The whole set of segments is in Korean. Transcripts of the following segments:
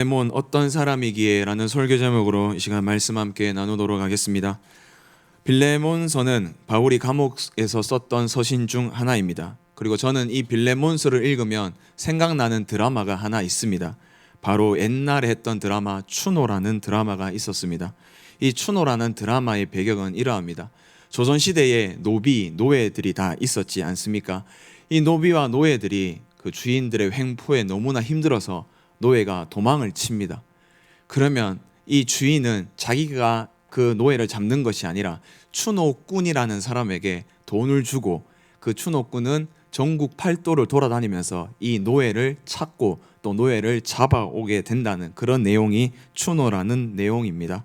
빌레몬 어떤 사람이기에 라는 설교 제목으로 이 시간 말씀 함께 나누도록 하겠습니다. 빌레몬서는 바울이 감옥에서 썼던 서신 중 하나입니다. 그리고 저는 이 빌레몬서를 읽으면 생각나는 드라마가 하나 있습니다. 바로 옛날에 했던 드라마 추노라는 드라마가 있었습니다. 이 추노라는 드라마의 배경은 이러합니다. 조선시대에 노비, 노예들이 다 있었지 않습니까? 이 노비와 노예들이 그 주인들의 횡포에 너무나 힘들어서 노예가 도망을 칩니다. 그러면 이 주인은 자기가 그 노예를 잡는 것이 아니라 추노꾼이라는 사람에게 돈을 주고, 그 추노꾼은 전국 팔도를 돌아다니면서 이 노예를 찾고 또 노예를 잡아오게 된다는 그런 내용이 추노라는 내용입니다.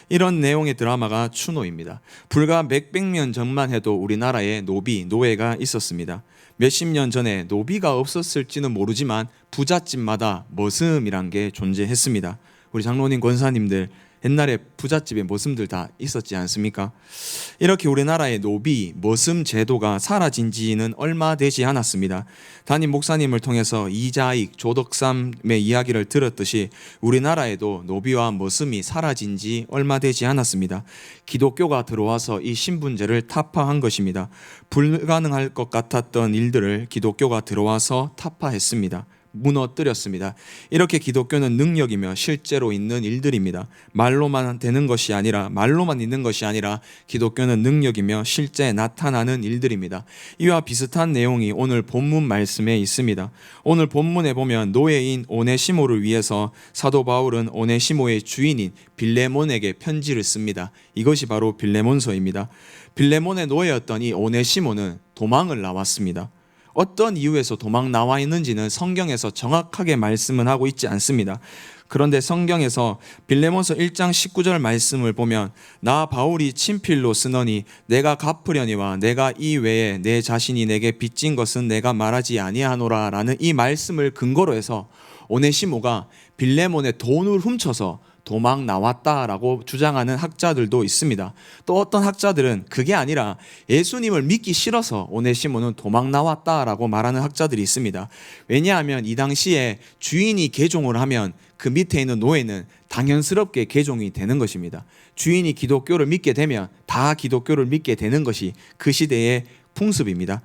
이런 내용의 드라마가 추노입니다. 불과 몇백 년 전만 해도 우리나라에 노비, 노예가 있었습니다. 몇십 년 전에 노비가 없었을지는 모르지만 부잣집마다 머슴이란 게 존재했습니다. 우리 장로님, 권사님들 옛날에 부잣집에 머슴들 다 있었지 않습니까? 이렇게 우리나라의 노비, 머슴 제도가 사라진 지는 얼마 되지 않았습니다. 담임 목사님을 통해서 이자익, 조덕삼의 이야기를 들었듯이 우리나라에도 노비와 머슴이 사라진 지 얼마 되지 않았습니다. 기독교가 들어와서 이 신분제를 타파한 것입니다. 불가능할 것 같았던 일들을 기독교가 들어와서 타파했습니다. 무너뜨렸습니다. 이렇게 기독교는 능력이며 실제로 있는 일들입니다. 말로만 있는 것이 아니라 기독교는 능력이며 실제 나타나는 일들입니다. 이와 비슷한 내용이 오늘 본문 말씀에 있습니다. 오늘 본문에 보면 노예인 오네시모를 위해서 사도 바울은 오네시모의 주인인 빌레몬에게 편지를 씁니다. 이것이 바로 빌레몬서입니다. 빌레몬의 노예였던 이 오네시모는 도망을 나왔습니다. 어떤 이유에서 도망 나와 있는지는 성경에서 정확하게 말씀은 하고 있지 않습니다. 그런데 성경에서 빌레몬서 1장 19절 말씀을 보면 나 바울이 친필로 쓰노니 내가 갚으려니와 내가 이 외에 내 자신이 내게 빚진 것은 내가 말하지 아니하노라 라는 이 말씀을 근거로 해서 오네시모가 빌레몬의 돈을 훔쳐서 도망 나왔다라고 주장하는 학자들도 있습니다. 또 어떤 학자들은 그게 아니라 예수님을 믿기 싫어서 오네시모는 도망 나왔다라고 말하는 학자들이 있습니다. 왜냐하면 이 당시에 주인이 개종을 하면 그 밑에 있는 노예는 당연스럽게 개종이 되는 것입니다. 주인이 기독교를 믿게 되면 다 기독교를 믿게 되는 것이 그 시대의 풍습입니다.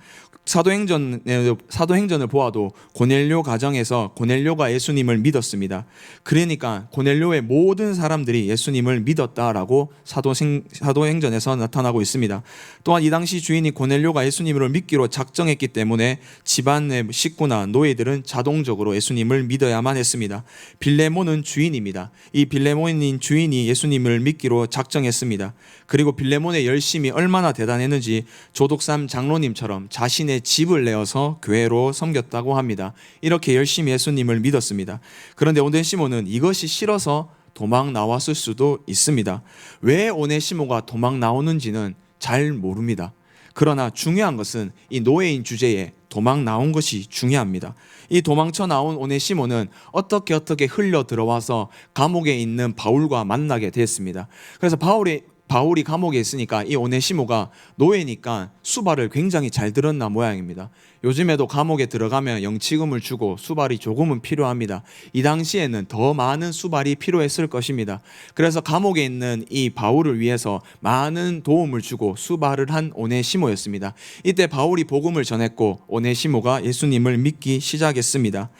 사도행전을 보아도 고넬료 가정에서 고넬료가 예수님을 믿었습니다. 그러니까 고넬료의 모든 사람들이 예수님을 믿었다라고 사도행전에서 나타나고 있습니다. 또한 이 당시 주인이 고넬료가 예수님을 믿기로 작정했기 때문에 집안의 식구나 노예들은 자동적으로 예수님을 믿어야만 했습니다. 빌레몬은 주인입니다. 이 빌레몬인 주인이 예수님을 믿기로 작정했습니다. 그리고 빌레몬의 열심이 얼마나 대단했는지 조독삼 장로님처럼 자신의 집을 내어서 교회로 섬겼다고 합니다. 이렇게 열심히 예수님을 믿었습니다. 그런데 오네시모는 이것이 싫어서 도망 나왔을 수도 있습니다. 왜 오네시모가 도망 나오는지는 잘 모릅니다. 그러나 중요한 것은 이 노예인 주제에 도망 나온 것이 중요합니다. 이 도망쳐 나온 오네시모는 어떻게 흘러 들어와서 감옥에 있는 바울과 만나게 됐습니다. 그래서 바울이 감옥에 있으니까 이 오네시모가 노예니까 수발을 굉장히 잘 들었나 모양입니다. 요즘에도 감옥에 들어가면 영치금을 주고 수발이 조금은 필요합니다. 이 당시에는 더 많은 수발이 필요했을 것입니다. 그래서 감옥에 있는 이 바울을 위해서 많은 도움을 주고 수발을 한 오네시모였습니다. 이때 바울이 복음을 전했고 오네시모가 예수님을 믿기 시작했습니다.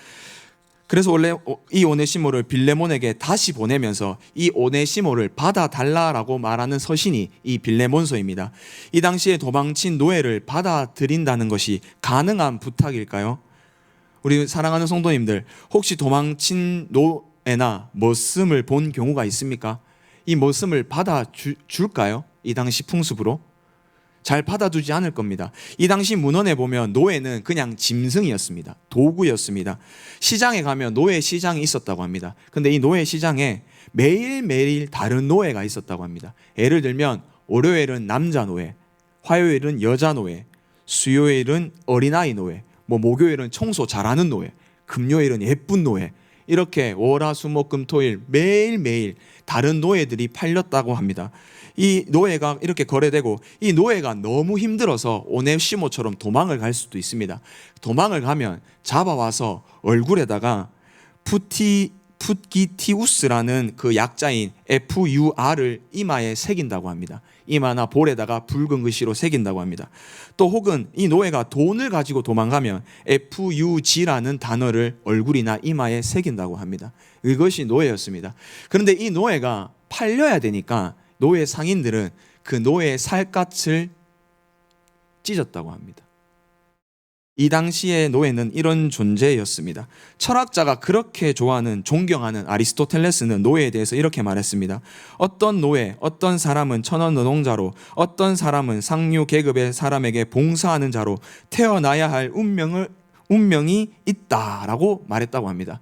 그래서 원래 이 오네시모를 빌레몬에게 다시 보내면서 이 오네시모를 받아달라라고 말하는 서신이 이 빌레몬서입니다. 이 당시에 도망친 노예를 받아들인다는 것이 가능한 부탁일까요? 우리 사랑하는 성도님들, 혹시 도망친 노예나 머슴을 본 경우가 있습니까? 이 머슴을 받아줄까요? 이 당시 풍습으로? 잘 받아주지 않을 겁니다. 이 당시 문헌에 보면 노예는 그냥 짐승이었습니다. 도구였습니다. 시장에 가면 노예 시장이 있었다고 합니다. 근데 이 노예 시장에 매일매일 다른 노예가 있었다고 합니다. 예를 들면 월요일은 남자 노예, 화요일은 여자 노예, 수요일은 어린아이 노예, 목요일은 청소 잘하는 노예, 금요일은 예쁜 노예, 이렇게 월화수목금토일 매일매일 다른 노예들이 팔렸다고 합니다. 이 노예가 이렇게 거래되고 이 노예가 너무 힘들어서 오네시모처럼 도망을 갈 수도 있습니다. 도망을 가면 잡아와서 얼굴에다가 풋기티우스라는 그 약자인 FUR을 이마에 새긴다고 합니다. 이마나 볼에다가 붉은 글씨로 새긴다고 합니다. 또 혹은 이 노예가 돈을 가지고 도망가면 FUG라는 단어를 얼굴이나 이마에 새긴다고 합니다. 이것이 노예였습니다. 그런데 이 노예가 팔려야 되니까 노예 상인들은 그 노예의 살갗을 찢었다고 합니다. 이 당시의 노예는 이런 존재였습니다. 철학자가 그렇게 좋아하는, 존경하는 아리스토텔레스는 노예에 대해서 이렇게 말했습니다. 어떤 노예, 어떤 사람은 천원 노동자로, 어떤 사람은 상류 계급의 사람에게 봉사하는 자로 태어나야 할 운명이 있다라고 말했다고 합니다.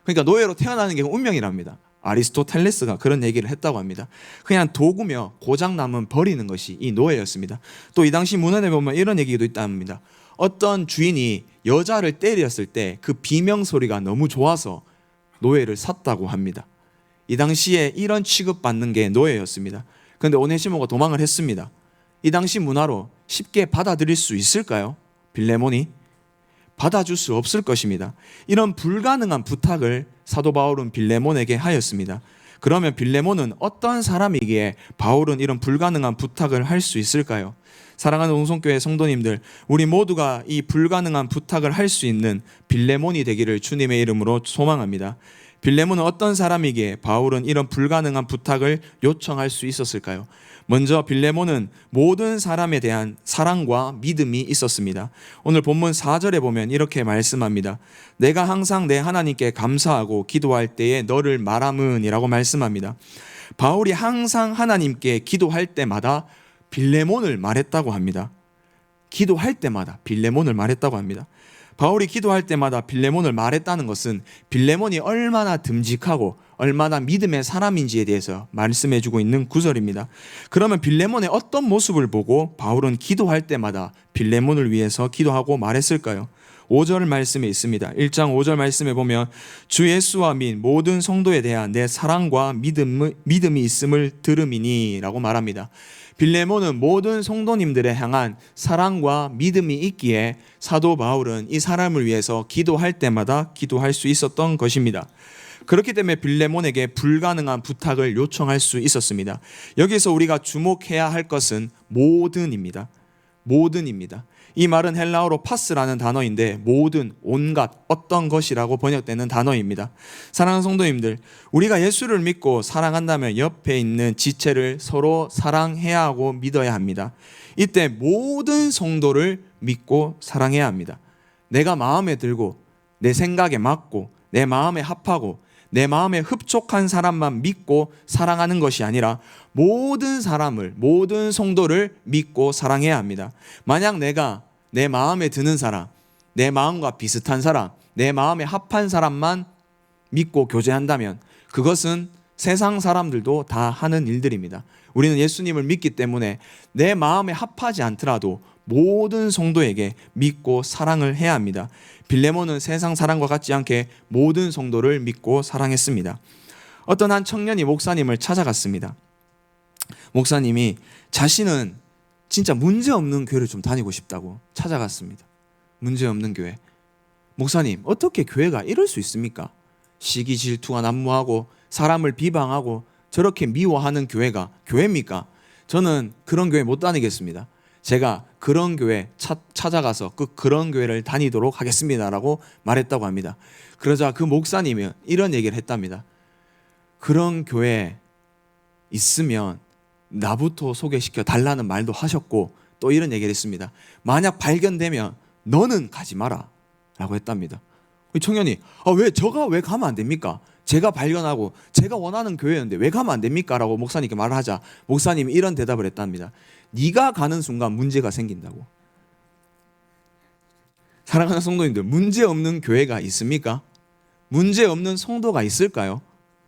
그러니까 노예로 태어나는 게 운명이랍니다. 아리스토텔레스가 그런 얘기를 했다고 합니다. 그냥 도구며 고장남은 버리는 것이 이 노예였습니다. 또 이 당시 문헌에 보면 이런 얘기도 있답니다. 어떤 주인이 여자를 때렸을 때 그 비명 소리가 너무 좋아서 노예를 샀다고 합니다. 이 당시에 이런 취급받는 게 노예였습니다. 그런데 오네시모가 도망을 했습니다. 이 당시 문화로 쉽게 받아들일 수 있을까요? 빌레몬이 받아줄 수 없을 것입니다. 이런 불가능한 부탁을 사도 바울은 빌레몬에게 하였습니다. 그러면 빌레몬은 어떤 사람이기에 바울은 이런 불가능한 부탁을 할 수 있을까요? 사랑하는 웅성교회 성도님들, 우리 모두가 이 불가능한 부탁을 할 수 있는 빌레몬이 되기를 주님의 이름으로 소망합니다. 빌레몬은 어떤 사람이기에 바울은 이런 불가능한 부탁을 요청할 수 있었을까요? 먼저 빌레몬은 모든 사람에 대한 사랑과 믿음이 있었습니다. 오늘 본문 4절에 보면 이렇게 말씀합니다. 내가 항상 내 하나님께 감사하고 기도할 때에 너를 말함은이라고 말씀합니다. 바울이 항상 하나님께 기도할 때마다 빌레몬을 말했다고 합니다. 기도할 때마다 빌레몬을 말했다고 합니다. 바울이 기도할 때마다 빌레몬을 말했다는 것은 빌레몬이 얼마나 듬직하고 얼마나 믿음의 사람인지에 대해서 말씀해주고 있는 구절입니다. 그러면 빌레몬의 어떤 모습을 보고 바울은 기도할 때마다 빌레몬을 위해서 기도하고 말했을까요? 5절 말씀에 있습니다. 1장 5절 말씀에 보면 주 예수와 및 모든 성도에 대한 내 사랑과 믿음이 있음을 들음이니 라고 말합니다. 빌레몬은 모든 성도님들에 향한 사랑과 믿음이 있기에 사도 바울은 이 사람을 위해서 기도할 때마다 기도할 수 있었던 것입니다. 그렇기 때문에 빌레몬에게 불가능한 부탁을 요청할 수 있었습니다. 여기서 우리가 주목해야 할 것은 모든입니다. 모든입니다. 이 말은 헬라어로 파스라는 단어인데 모든, 온갖, 어떤 것이라고 번역되는 단어입니다. 사랑하는 성도님들, 우리가 예수를 믿고 사랑한다면 옆에 있는 지체를 서로 사랑해야 하고 믿어야 합니다. 이때 모든 성도를 믿고 사랑해야 합니다. 내가 마음에 들고 내 생각에 맞고 내 마음에 합하고 내 마음에 흡족한 사람만 믿고 사랑하는 것이 아니라 모든 사람을, 모든 성도를 믿고 사랑해야 합니다. 만약 내가 내 마음에 드는 사람, 내 마음과 비슷한 사람, 내 마음에 합한 사람만 믿고 교제한다면 그것은 세상 사람들도 다 하는 일들입니다. 우리는 예수님을 믿기 때문에 내 마음에 합하지 않더라도 모든 성도에게 믿고 사랑을 해야 합니다. 빌레몬은 세상 사람과 같지 않게 모든 성도를 믿고 사랑했습니다. 어떤 한 청년이 목사님을 찾아갔습니다. 목사님이 자신은 진짜 문제없는 교회를 좀 다니고 싶다고 찾아갔습니다. 문제없는 교회. 목사님, 어떻게 교회가 이럴 수 있습니까? 시기 질투가 난무하고 사람을 비방하고 저렇게 미워하는 교회가 교회입니까? 저는 그런 교회 못 다니겠습니다. 제가 그런 교회 찾아가서 그런 교회를 다니도록 하겠습니다라고 말했다고 합니다. 그러자 그 목사님이 이런 얘기를 했답니다. 그런 교회 있으면 나부터 소개시켜 달라는 말도 하셨고 또 이런 얘기를 했습니다. 만약 발견되면 너는 가지 마라 라고 했답니다. 청년이 제가 왜 가면 안 됩니까? 제가 발견하고 제가 원하는 교회였는데 왜 가면 안 됩니까? 라고 목사님께 말을 하자 목사님이 이런 대답을 했답니다. 네가 가는 순간 문제가 생긴다고. 사랑하는 성도님들, 문제 없는 교회가 있습니까? 문제 없는 성도가 있을까요?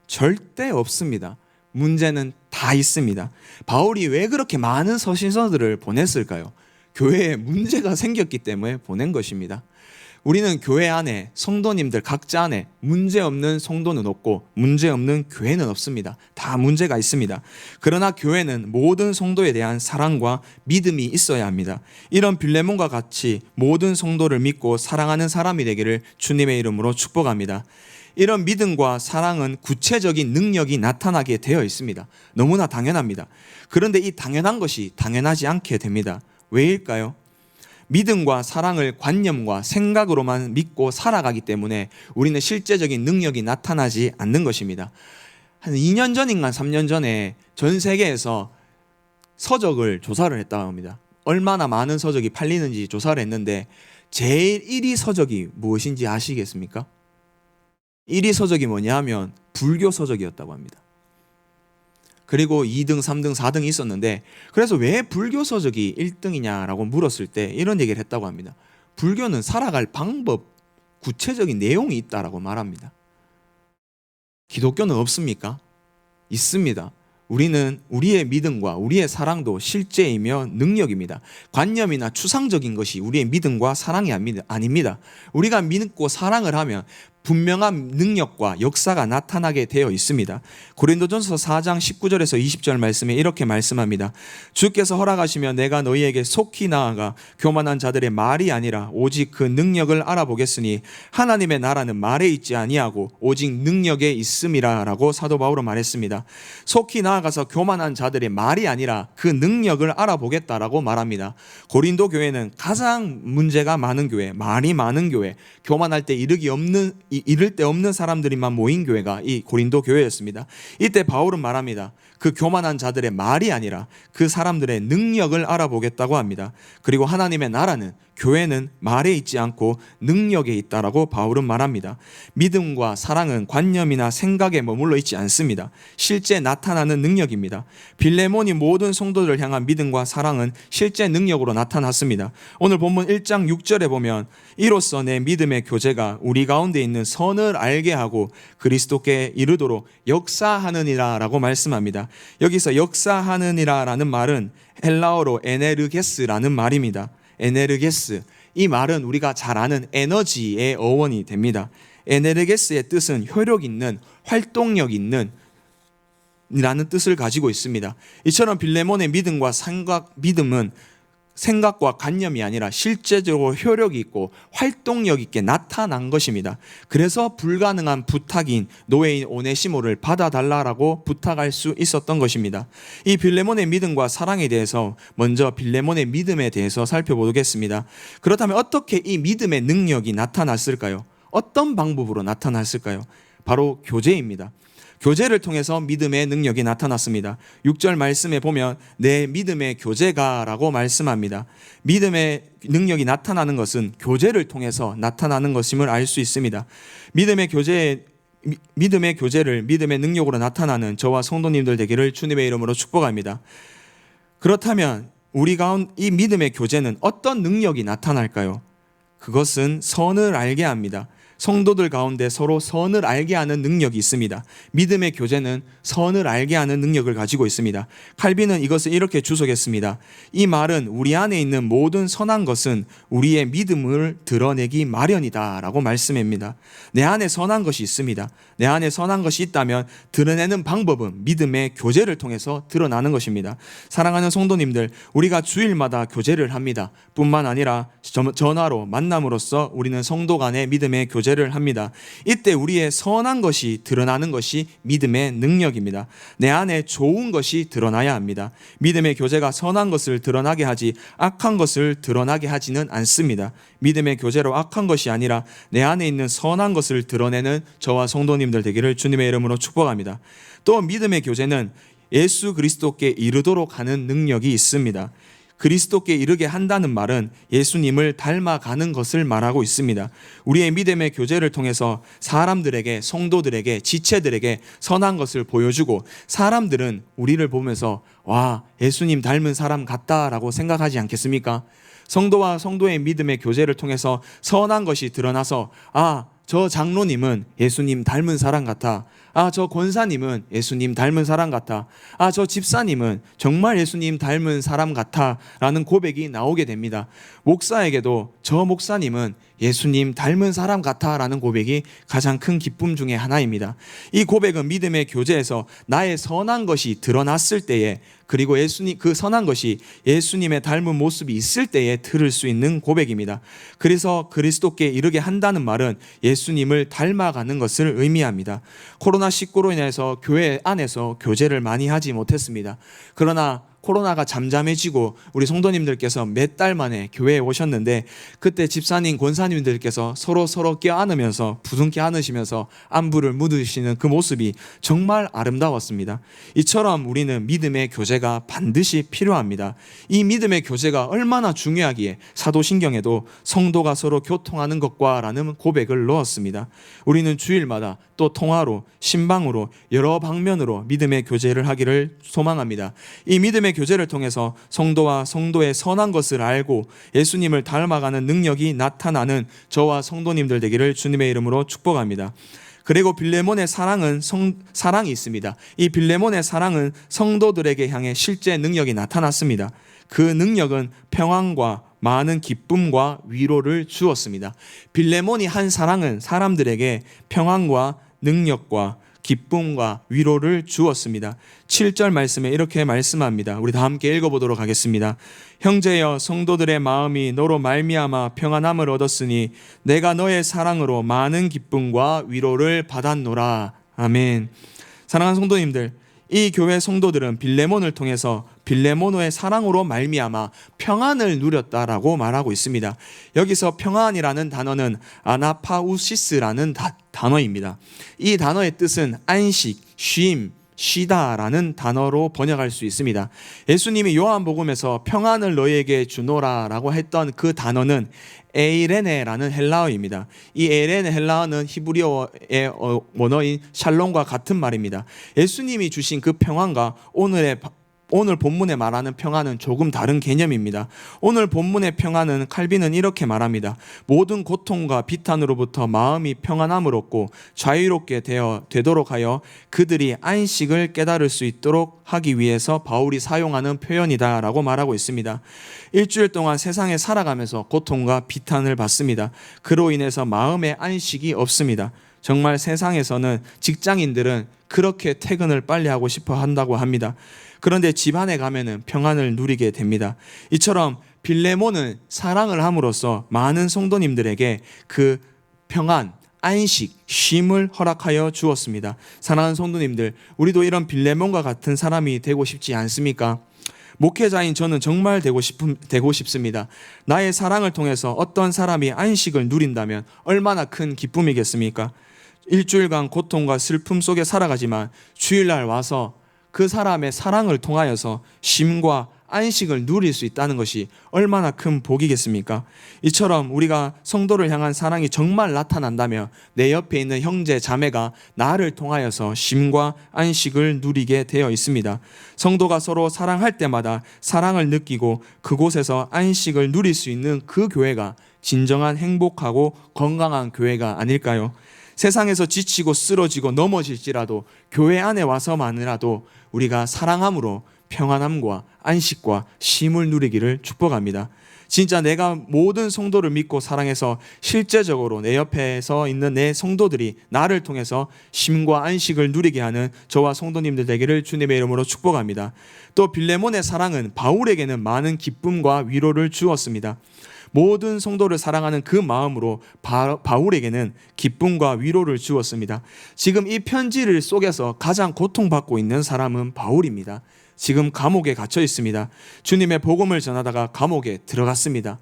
절대 없습니다. 문제는 다 있습니다. 바울이 왜 그렇게 많은 서신서들을 보냈을까요? 교회에 문제가 생겼기 때문에 보낸 것입니다. 우리는 교회 안에 성도님들 각자 안에 문제없는 성도는 없고 문제없는 교회는 없습니다. 다 문제가 있습니다. 그러나 교회는 모든 성도에 대한 사랑과 믿음이 있어야 합니다. 이런 빌레몬과 같이 모든 성도를 믿고 사랑하는 사람이 되기를 주님의 이름으로 축복합니다. 이런 믿음과 사랑은 구체적인 능력이 나타나게 되어 있습니다. 너무나 당연합니다. 그런데 이 당연한 것이 당연하지 않게 됩니다. 왜일까요? 믿음과 사랑을 관념과 생각으로만 믿고 살아가기 때문에 우리는 실제적인 능력이 나타나지 않는 것입니다. 한 2년 전인가 3년 전에 전 세계에서 서적을 조사를 했다고 합니다. 얼마나 많은 서적이 팔리는지 조사를 했는데 제일 1위 서적이 무엇인지 아시겠습니까? 1위 서적이 뭐냐 하면 불교 서적이었다고 합니다. 그리고 2등, 3등, 4등이 있었는데 그래서 왜 불교 서적이 1등이냐라고 물었을 때 이런 얘기를 했다고 합니다. 불교는 살아갈 방법, 구체적인 내용이 있다라고 말합니다. 기독교는 없습니까? 있습니다. 우리는 우리의 믿음과 우리의 사랑도 실제이며 능력입니다. 관념이나 추상적인 것이 우리의 믿음과 사랑이 아닙니다. 우리가 믿고 사랑을 하면 분명한 능력과 역사가 나타나게 되어 있습니다. 고린도전서 4장 19절에서 20절 말씀에 이렇게 말씀합니다. 주께서 허락하시면 내가 너희에게 속히 나아가 교만한 자들의 말이 아니라 오직 그 능력을 알아보겠으니 하나님의 나라는 말에 있지 아니하고 오직 능력에 있음이라 라고 사도 바울은 말했습니다. 속히 나아가서 교만한 자들의 말이 아니라 그 능력을 알아보겠다라고 말합니다. 고린도 교회는 가장 문제가 많은 교회, 말이 많은 교회, 교만할 때 이를 데 없는 사람들이만 모인 교회가 이 고린도 교회였습니다. 이때 바울은 말합니다. 그 교만한 자들의 말이 아니라 그 사람들의 능력을 알아보겠다고 합니다. 그리고 하나님의 나라는, 교회는 말에 있지 않고 능력에 있다라고 바울은 말합니다. 믿음과 사랑은 관념이나 생각에 머물러 있지 않습니다. 실제 나타나는 능력입니다. 빌레몬이 모든 성도들을 향한 믿음과 사랑은 실제 능력으로 나타났습니다. 오늘 본문 1장 6절에 보면 이로써 내 믿음의 교제가 우리 가운데 있는 선을 알게 하고 그리스도께 이르도록 역사하느니라 라고 말씀합니다. 여기서 역사하느니라 라는 말은 헬라어로 에네르게스라는 말입니다. 에네르게스, 이 말은 우리가 잘 아는 에너지의 어원이 됩니다. 에네르게스의 뜻은 효력 있는, 활동력 있는 라는 뜻을 가지고 있습니다. 이처럼 빌레몬의 믿음과 믿음은 생각과 관념이 아니라 실제적으로 효력이 있고 활동력 있게 나타난 것입니다. 그래서 불가능한 부탁인 노예인 오네시모를 받아달라고 부탁할 수 있었던 것입니다. 이 빌레몬의 믿음과 사랑에 대해서 먼저 빌레몬의 믿음에 대해서 살펴보겠습니다. 그렇다면 어떻게 이 믿음의 능력이 나타났을까요? 어떤 방법으로 나타났을까요? 바로 교제입니다. 교제를 통해서 믿음의 능력이 나타났습니다. 6절 말씀에 보면 내 믿음의 교제가 라고 말씀합니다. 믿음의 능력이 나타나는 것은 교제를 통해서 나타나는 것임을 알 수 있습니다. 믿음의 교제를 믿음의 능력으로 나타나는 저와 성도님들 되기를 주님의 이름으로 축복합니다. 그렇다면 우리 가운데 이 믿음의 교제는 어떤 능력이 나타날까요? 그것은 선을 알게 합니다. 성도들 가운데 서로 선을 알게 하는 능력이 있습니다. 믿음의 교제는 선을 알게 하는 능력을 가지고 있습니다. 칼빈은 이것을 이렇게 주석했습니다. 이 말은 우리 안에 있는 모든 선한 것은 우리의 믿음을 드러내기 마련이다 라고 말씀합니다. 내 안에 선한 것이 있습니다. 내 안에 선한 것이 있다면 드러내는 방법은 믿음의 교제를 통해서 드러나는 것입니다. 사랑하는 성도님들, 우리가 주일마다 교제를 합니다. 뿐만 아니라 전화로 만남으로써 우리는 성도 간의 믿음의 교제를 합니다. 이때 우리의 선한 것이 드러나는 것이 믿음의 능력입니다. 내 안에 좋은 것이 드러나야 합니다. 믿음의 교제가 선한 것을 드러나게 하지 악한 것을 드러나게 하지는 않습니다. 믿음의 교제로 악한 것이 아니라 내 안에 있는 선한 것을 드러내는 저와 성도님들 되기를 주님의 이름으로 축복합니다. 또 믿음의 교제는 예수 그리스도께 이르도록 하는 능력이 있습니다. 그리스도께 이르게 한다는 말은 예수님을 닮아가는 것을 말하고 있습니다. 우리의 믿음의 교제를 통해서 사람들에게, 성도들에게, 지체들에게 선한 것을 보여주고 사람들은 우리를 보면서 와, 예수님 닮은 사람 같다라고 생각하지 않겠습니까? 성도와 성도의 믿음의 교제를 통해서 선한 것이 드러나서 아, 저 장로님은 예수님 닮은 사람 같아. 저 권사님은 예수님 닮은 사람 같아. 저 집사님은 정말 예수님 닮은 사람 같아. 라는 고백이 나오게 됩니다. 목사에게도 저 목사님은 예수님 닮은 사람 같아. 라는 고백이 가장 큰 기쁨 중에 하나입니다. 이 고백은 믿음의 교제에서 나의 선한 것이 드러났을 때에, 그리고 그 선한 것이 예수님의 닮은 모습이 있을 때에 들을 수 있는 고백입니다. 그래서 그리스도께 이르게 한다는 말은 예수님을 닮아가는 것을 의미합니다. 코로나19로 인해서 교회 안에서 교제를 많이 하지 못했습니다. 그러나 코로나가 잠잠해지고 우리 성도님들께서 몇 달 만에 교회에 오셨는데, 그때 집사님, 권사님들께서 서로 껴안으면서 부둥켜 안으시면서 안부를 묻으시는 그 모습이 정말 아름다웠습니다. 이처럼 우리는 믿음의 교제가 반드시 필요합니다. 이 믿음의 교제가 얼마나 중요하기에 사도신경에도 성도가 서로 교통하는 것과 라는 고백을 넣었습니다. 우리는 주일마다 또 통화로, 신방으로, 여러 방면으로 믿음의 교제를 하기를 소망합니다. 이 믿음의 교제를 통해서 성도와 성도의 선한 것을 알고 예수님을 닮아가는 능력이 나타나는 저와 성도님들 되기를 주님의 이름으로 축복합니다. 그리고 빌레몬의 사랑이 있습니다. 이 빌레몬의 사랑은 성도들에게 향해 실제 능력이 나타났습니다. 그 능력은 평안과 많은 기쁨과 위로를 주었습니다. 빌레몬이 한 사랑은 사람들에게 평안과 능력과 기쁨과 위로를 주었습니다. 7절 말씀에 이렇게 말씀합니다. 우리 다 함께 읽어보도록 하겠습니다. 형제여, 성도들의 마음이 너로 말미암아 평안함을 얻었으니 내가 너의 사랑으로 많은 기쁨과 위로를 받았노라. 아멘. 사랑하는 성도님들, 이 교회 성도들은 빌레몬을 통해서 빌레몬의 사랑으로 말미암아 평안을 누렸다라고 말하고 있습니다. 여기서 평안이라는 단어는 아나파우시스라는 단어입니다. 이 단어의 뜻은 안식, 쉼, 쉬다라는 단어로 번역할 수 있습니다. 예수님이 요한복음에서 평안을 너희에게 주노라라고 했던 그 단어는 에이레네라는 헬라어입니다. 이 에이레네 헬라어는 히브리어의 원어인 샬롬과 같은 말입니다. 예수님이 주신 그 평안과 오늘 본문에 말하는 평안은 조금 다른 개념입니다. 오늘 본문의 평안은 칼빈은 이렇게 말합니다. 모든 고통과 비탄으로부터 마음이 평안함을 얻고 자유롭게 되도록 하여 그들이 안식을 깨달을 수 있도록 하기 위해서 바울이 사용하는 표현이다 라고 말하고 있습니다. 일주일 동안 세상에 살아가면서 고통과 비탄을 받습니다. 그로 인해서 마음의 안식이 없습니다. 정말 세상에서는 직장인들은 그렇게 퇴근을 빨리 하고 싶어 한다고 합니다. 그런데 집안에 가면은 평안을 누리게 됩니다. 이처럼 빌레몬은 사랑을 함으로써 많은 성도님들에게 그 평안, 안식, 쉼을 허락하여 주었습니다. 사랑하는 성도님들, 우리도 이런 빌레몬과 같은 사람이 되고 싶지 않습니까? 목회자인 저는 정말 되고 싶습니다. 나의 사랑을 통해서 어떤 사람이 안식을 누린다면 얼마나 큰 기쁨이겠습니까? 일주일간 고통과 슬픔 속에 살아가지만 주일날 와서 그 사람의 사랑을 통하여서 쉼과 안식을 누릴 수 있다는 것이 얼마나 큰 복이겠습니까? 이처럼 우리가 성도를 향한 사랑이 정말 나타난다면 내 옆에 있는 형제 자매가 나를 통하여서 쉼과 안식을 누리게 되어 있습니다. 성도가 서로 사랑할 때마다 사랑을 느끼고 그곳에서 안식을 누릴 수 있는 그 교회가 진정한 행복하고 건강한 교회가 아닐까요? 세상에서 지치고 쓰러지고 넘어질지라도 교회 안에 와서만이라도 우리가 사랑함으로 평안함과 안식과 쉼을 누리기를 축복합니다. 진짜 내가 모든 성도를 믿고 사랑해서 실제적으로 내 옆에 서 있는 내 성도들이 나를 통해서 쉼과 안식을 누리게 하는 저와 성도님들 되기를 주님의 이름으로 축복합니다. 또 빌레몬의 사랑은 바울에게는 많은 기쁨과 위로를 주었습니다. 모든 성도를 사랑하는 그 마음으로 바울에게는 기쁨과 위로를 주었습니다. 지금 이 편지를 속에서 가장 고통받고 있는 사람은 바울입니다. 지금 감옥에 갇혀 있습니다. 주님의 복음을 전하다가 감옥에 들어갔습니다.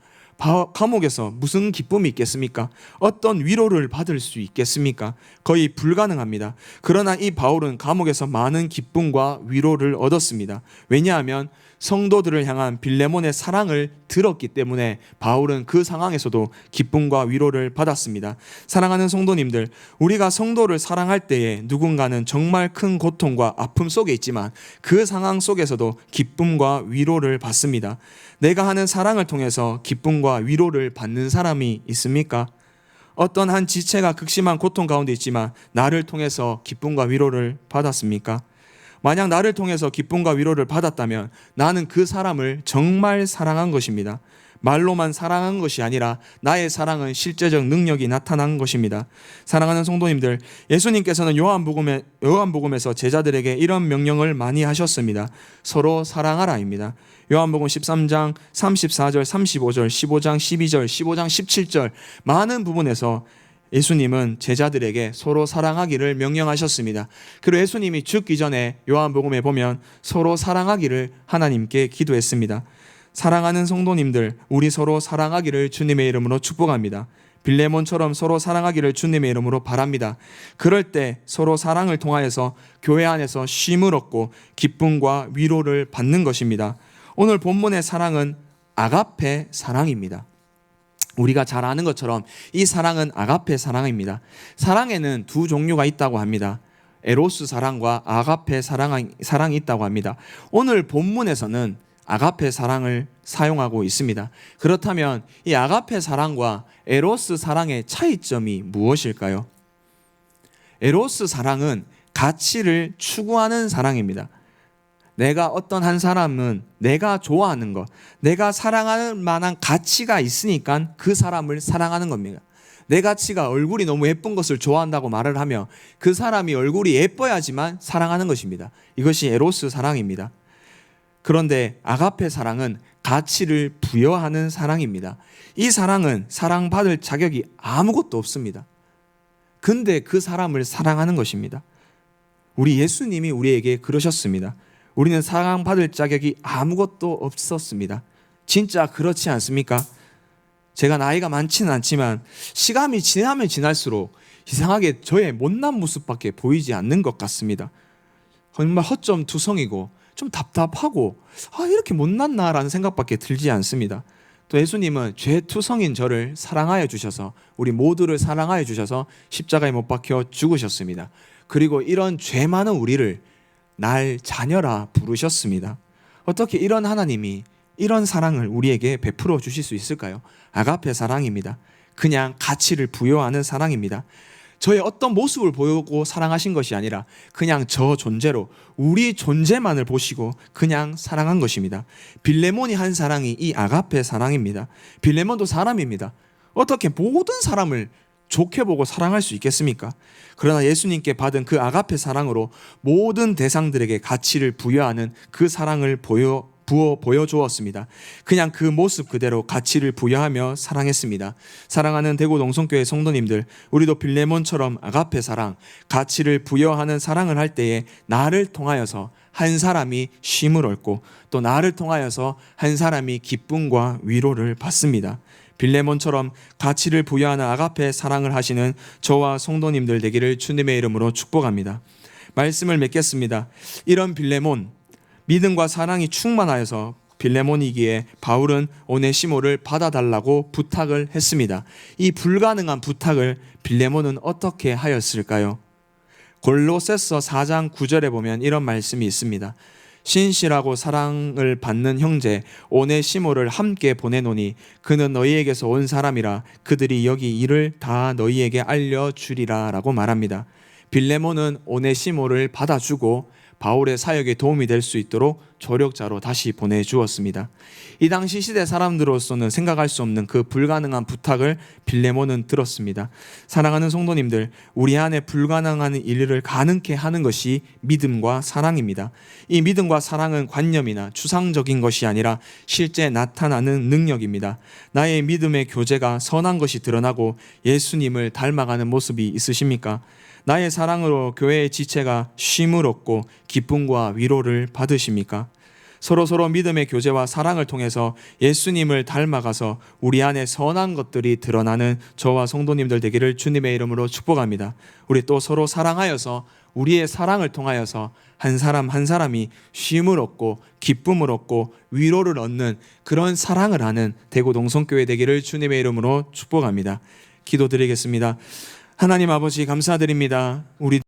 감옥에서 무슨 기쁨이 있겠습니까? 어떤 위로를 받을 수 있겠습니까? 거의 불가능합니다. 그러나 이 바울은 감옥에서 많은 기쁨과 위로를 얻었습니다. 왜냐하면 성도들을 향한 빌레몬의 사랑을 들었기 때문에 바울은 그 상황에서도 기쁨과 위로를 받았습니다. 사랑하는 성도님들, 우리가 성도를 사랑할 때에 누군가는 정말 큰 고통과 아픔 속에 있지만 그 상황 속에서도 기쁨과 위로를 받습니다. 내가 하는 사랑을 통해서 기쁨과 위로를 받는 사람이 있습니까? 어떤 한 지체가 극심한 고통 가운데 있지만 나를 통해서 기쁨과 위로를 받았습니까? 만약 나를 통해서 기쁨과 위로를 받았다면 나는 그 사람을 정말 사랑한 것입니다. 말로만 사랑한 것이 아니라 나의 사랑은 실제적 능력이 나타난 것입니다. 사랑하는 성도님들, 예수님께서는 요한복음에서 제자들에게 이런 명령을 많이 하셨습니다. 서로 사랑하라입니다. 요한복음 13장 34절, 35절, 15장 12절, 15장 17절 많은 부분에서 예수님은 제자들에게 서로 사랑하기를 명령하셨습니다. 그리고 예수님이 죽기 전에 요한복음에 보면 서로 사랑하기를 하나님께 기도했습니다. 사랑하는 성도님들, 우리 서로 사랑하기를 주님의 이름으로 축복합니다. 빌레몬처럼 서로 사랑하기를 주님의 이름으로 바랍니다. 그럴 때 서로 사랑을 통하여서 교회 안에서 쉼을 얻고 기쁨과 위로를 받는 것입니다. 오늘 본문의 사랑은 아가페 사랑입니다. 우리가 잘 아는 것처럼 이 사랑은 아가페 사랑입니다. 사랑에는 두 종류가 있다고 합니다. 에로스 사랑과 아가페 사랑이 있다고 합니다. 오늘 본문에서는 아가페 사랑을 사용하고 있습니다. 그렇다면 이 아가페 사랑과 에로스 사랑의 차이점이 무엇일까요? 에로스 사랑은 가치를 추구하는 사랑입니다. 내가 어떤 한 사람은 내가 좋아하는 것, 내가 사랑할 만한 가치가 있으니까 그 사람을 사랑하는 겁니다. 내 가치가 얼굴이 너무 예쁜 것을 좋아한다고 말을 하며 그 사람이 얼굴이 예뻐야지만 사랑하는 것입니다. 이것이 에로스 사랑입니다. 그런데 아가페 사랑은 가치를 부여하는 사랑입니다. 이 사랑은 사랑받을 자격이 아무것도 없습니다. 근데 그 사람을 사랑하는 것입니다. 우리 예수님이 우리에게 그러셨습니다. 우리는 사랑받을 자격이 아무것도 없었습니다. 진짜 그렇지 않습니까? 제가 나이가 많지는 않지만 시간이 지나면 지날수록 이상하게 저의 못난 모습밖에 보이지 않는 것 같습니다. 정말 허점투성이고 좀 답답하고 이렇게 못났나라는 생각밖에 들지 않습니다. 또 예수님은 죄투성인 저를 사랑하여 주셔서 우리 모두를 사랑하여 주셔서 십자가에 못 박혀 죽으셨습니다. 그리고 이런 죄 많은 우리를 날 자녀라 부르셨습니다. 어떻게 이런 하나님이 이런 사랑을 우리에게 베풀어 주실 수 있을까요? 아가페 사랑입니다. 그냥 가치를 부여하는 사랑입니다. 저의 어떤 모습을 보고 사랑하신 것이 아니라 그냥 저 존재로 우리 존재만을 보시고 그냥 사랑한 것입니다. 빌레몬이 한 사랑이 이 아가페 사랑입니다. 빌레몬도 사람입니다. 어떻게 모든 사람을 좋게 보고 사랑할 수 있겠습니까? 그러나 예수님께 받은 그 아가페 사랑으로 모든 대상들에게 가치를 부여하는 그 사랑을 보여주었습니다. 그냥 그 모습 그대로 가치를 부여하며 사랑했습니다. 사랑하는 대구 농성교회 성도님들, 우리도 빌레몬처럼 아가페 사랑, 가치를 부여하는 사랑을 할 때에 나를 통하여서 한 사람이 쉼을 얻고 또 나를 통하여서 한 사람이 기쁨과 위로를 받습니다. 빌레몬처럼 가치를 부여하는 아가페 사랑을 하시는 저와 성도님들 되기를 주님의 이름으로 축복합니다. 말씀을 맺겠습니다. 이런 빌레몬, 믿음과 사랑이 충만하여서 빌레몬이기에 바울은 오네시모를 받아달라고 부탁을 했습니다. 이 불가능한 부탁을 빌레몬은 어떻게 하였을까요? 골로새서 4장 9절에 보면 이런 말씀이 있습니다. 신실하고 사랑을 받는 형제 오네시모를 함께 보내노니 그는 너희에게서 온 사람이라 그들이 여기 일을 다 너희에게 알려주리라 라고 말합니다. 빌레몬은 오네시모를 받아주고 바울의 사역에 도움이 될 수 있도록 조력자로 다시 보내주었습니다. 이 당시 시대 사람들로서는 생각할 수 없는 그 불가능한 부탁을 빌레몬은 들었습니다. 사랑하는 성도님들, 우리 안에 불가능한 일을 가능케 하는 것이 믿음과 사랑입니다. 이 믿음과 사랑은 관념이나 추상적인 것이 아니라 실제 나타나는 능력입니다. 나의 믿음의 교제가 선한 것이 드러나고 예수님을 닮아가는 모습이 있으십니까? 나의 사랑으로 교회의 지체가 쉼을 얻고 기쁨과 위로를 받으십니까? 서로 믿음의 교제와 사랑을 통해서 예수님을 닮아가서 우리 안에 선한 것들이 드러나는 저와 성도님들 되기를 주님의 이름으로 축복합니다. 우리 또 서로 사랑하여서 우리의 사랑을 통하여서 한 사람 한 사람이 쉼을 얻고 기쁨을 얻고 위로를 얻는 그런 사랑을 하는 대구 농성교회 되기를 주님의 이름으로 축복합니다. 기도드리겠습니다. 하나님 아버지 감사드립니다. 우리